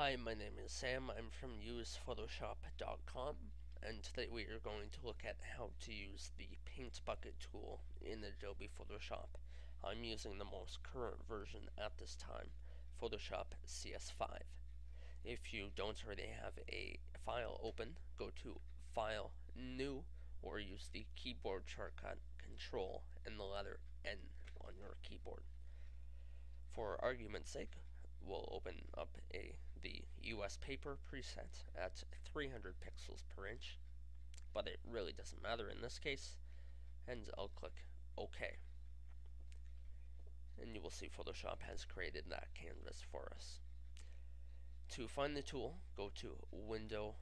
Hi, my name is Sam. I'm from usephotoshop.com, and today we are going to look at how to use the Paint Bucket tool in Adobe Photoshop. I'm using the most current version at this time, Photoshop CS5. If you don't already have a file open, go to File, New, or use the keyboard shortcut Control and the letter N on your keyboard. For argument's sake, we'll open up the US paper preset at 300 pixels per inch, but it really doesn't matter in this case, and I'll click OK. And you will see Photoshop has created that canvas for us. To find the tool, go to Window,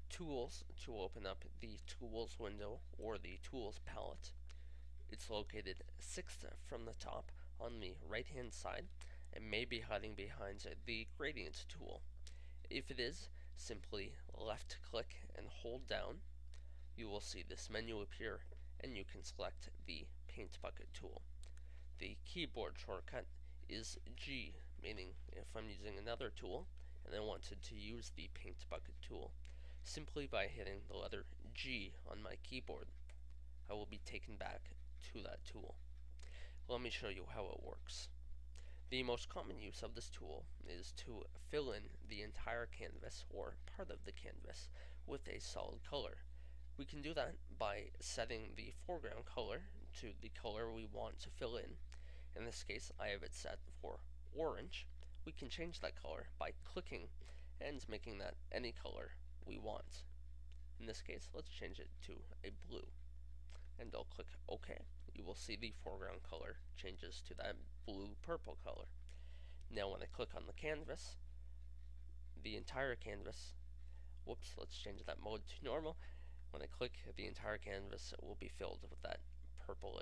Tools to open up the Tools window or the Tools palette. It's located 6th from the top on the right hand side and may be hiding behind the gradient tool. If it is, simply left click and hold down. You will see this menu appear and you can select the Paint Bucket tool. The keyboard shortcut is G, meaning if I'm using another tool and I wanted to use the Paint Bucket tool, simply by hitting the letter G on my keyboard, I will be taken back to that tool. Let me show you how it works. The most common use of this tool is to fill in the entire canvas or part of the canvas with a solid color. We can do that by setting the foreground color to the color we want to fill in. In this case, I have it set for orange. We can change that color by clicking and making that any color we want. In this case, let's change it to a blue. And I'll click OK. You will see the foreground color changes to that blue-purple color. Now when I click on the canvas, the entire canvas, let's change that mode to normal. When I click, the entire canvas will be filled with that purple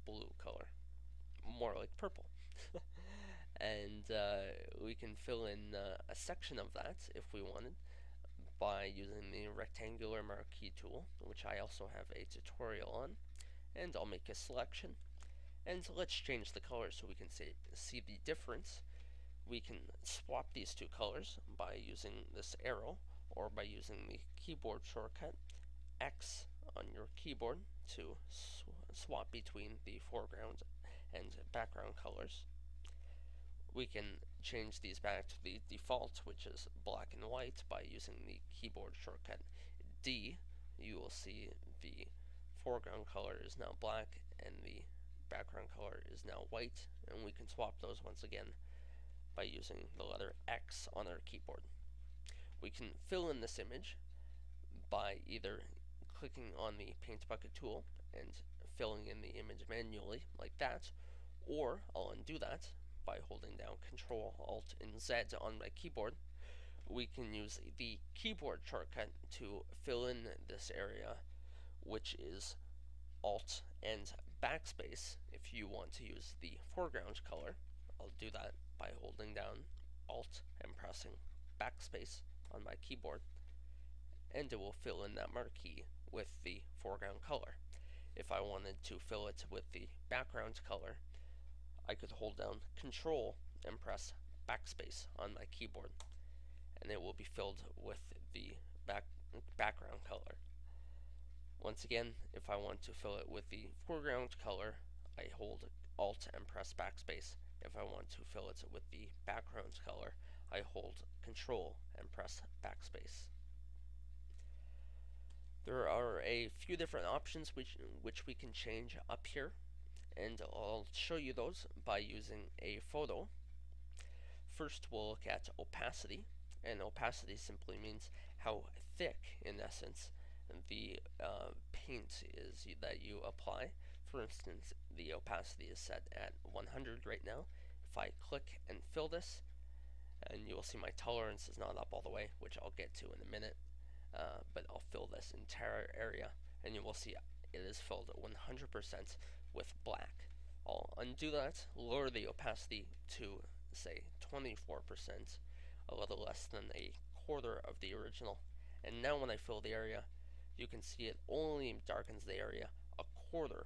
blue color. More like purple. And we can fill in a section of that if we wanted by using the rectangular marquee tool, which I also have a tutorial on. And I'll make a selection. And let's change the color so we can see the difference. We can swap these two colors by using this arrow or by using the keyboard shortcut X on your keyboard to swap between the foreground and background colors. We can change these back to the default, which is black and white, by using the keyboard shortcut D. You will see the foreground color is now black and the background color is now white, and we can swap those once again by using the letter X on our keyboard. We can fill in this image by either clicking on the Paint Bucket tool and filling in the image manually like that, or I'll undo that by holding down Control, Alt, and Z on my keyboard. We can use the keyboard shortcut to fill in this area, which is Alt and Backspace if you want to use the foreground color. I'll do that by holding down Alt and pressing Backspace on my keyboard, and it will fill in that marquee with the foreground color. If I wanted to fill it with the background color, I could hold down Control and press Backspace on my keyboard, and it will be filled with the background color. Once again, if I want to fill it with the foreground color, I hold Alt and press Backspace. If I want to fill it with the background color, I hold Control and press Backspace. There are a few different options which we can change up here, and I'll show you those by using a photo. First, we'll look at opacity, and opacity simply means how thick, in essence, the paint is that you apply. For instance, the opacity is set at 100 right now. If I click and fill this, and you will see my tolerance is not up all the way, which I'll get to in a minute, but I'll fill this entire area, and you will see it is filled at 100% with black. I'll undo that, lower the opacity to, say, 24%, a little less than a quarter of the original, and now when I fill the area, you can see it only darkens the area a quarter,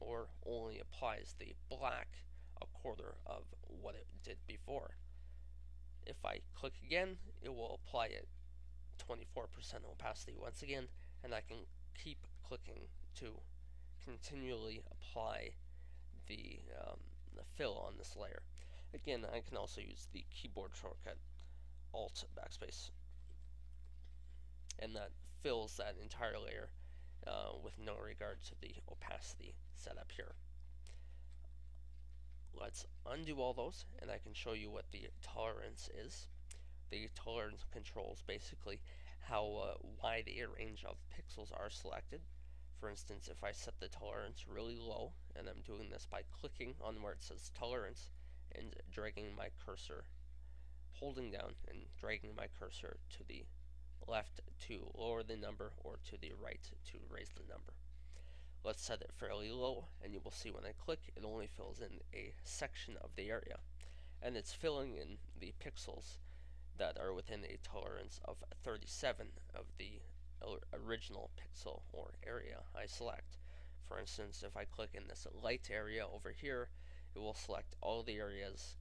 or only applies the black a quarter of what it did before. If I click again, it will apply it 24% opacity once again, and I can keep clicking to continually apply the fill on this layer. Again, I can also use the keyboard shortcut Alt backspace, and that fills that entire layer with no regard to the opacity setup here. Let's undo all those, and I can show you what the tolerance is. The tolerance controls basically how wide a range of pixels are selected. For instance, if I set the tolerance really low, and I'm doing this by clicking on where it says tolerance and dragging my cursor, holding down and dragging my cursor to the left to lower the number or to the right to raise the number. Let's set it fairly low, and you will see when I click it only fills in a section of the area, and it's filling in the pixels that are within a tolerance of 37 of the original pixel or area I select. For instance, if I click in this light area over here, it will select all the areas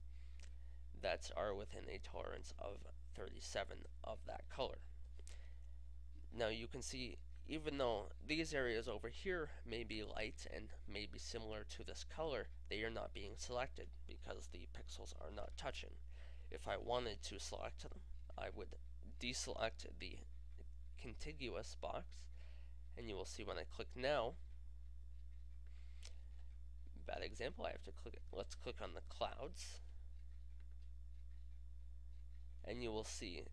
that are within a tolerance of 37 of that color. Now you can see, even though these areas over here may be light and may be similar to this color, they are not being selected because the pixels are not touching. If I wanted to select them, I would deselect the contiguous box, and you will see when I click now, bad example, I have to click, let's click on the clouds, and you will see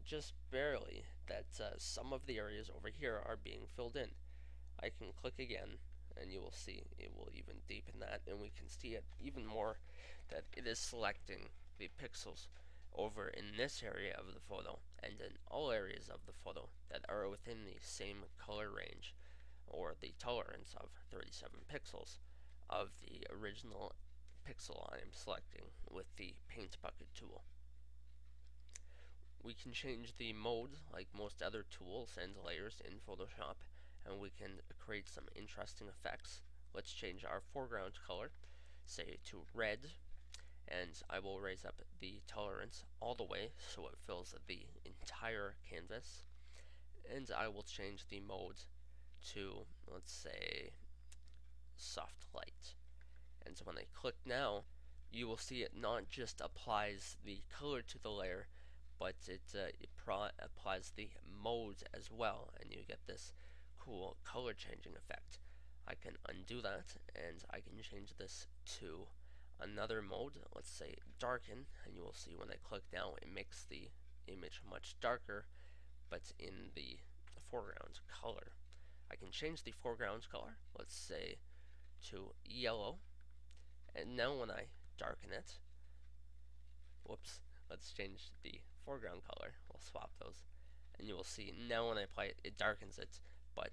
just barely that some of the areas over here are being filled in. I can click again, and you will see it will even deepen that, and we can see it even more that it is selecting the pixels over in this area of the photo and in all areas of the photo that are within the same color range or the tolerance of 37 pixels of the original pixel I am selecting with the paint bucket tool. We can change the mode like most other tools and layers in Photoshop, and we can create some interesting effects. Let's change our foreground color, say to red, and I will raise up the tolerance all the way so it fills the entire canvas, and I will change the mode to, let's say, soft light. And so when I click now, you will see it not just applies the color to the layer, but it applies the mode as well, and you get this cool color changing effect. I can undo that, and I can change this to another mode, let's say darken, and you will see when I click now it makes the image much darker, but in the foreground color. I can change the foreground color, let's say to yellow, and now when I darken it, whoops, let's change the foreground color, we'll swap those, and you will see now when I apply it, it darkens it, but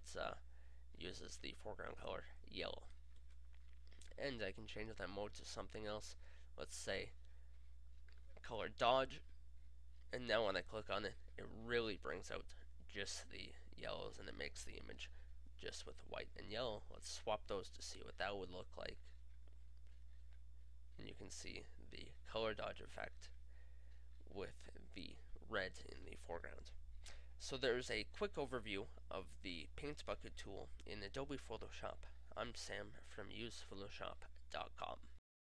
uses the foreground color yellow. And I can change that mode to something else, let's say color dodge, and now when I click on it, it really brings out just the yellows and it makes the image just with white and yellow. Let's swap those to see what that would look like. And you can see the color dodge effect with the red in the foreground. So there's a quick overview of the Paint Bucket tool in Adobe Photoshop. I'm Sam from usephotoshop.com.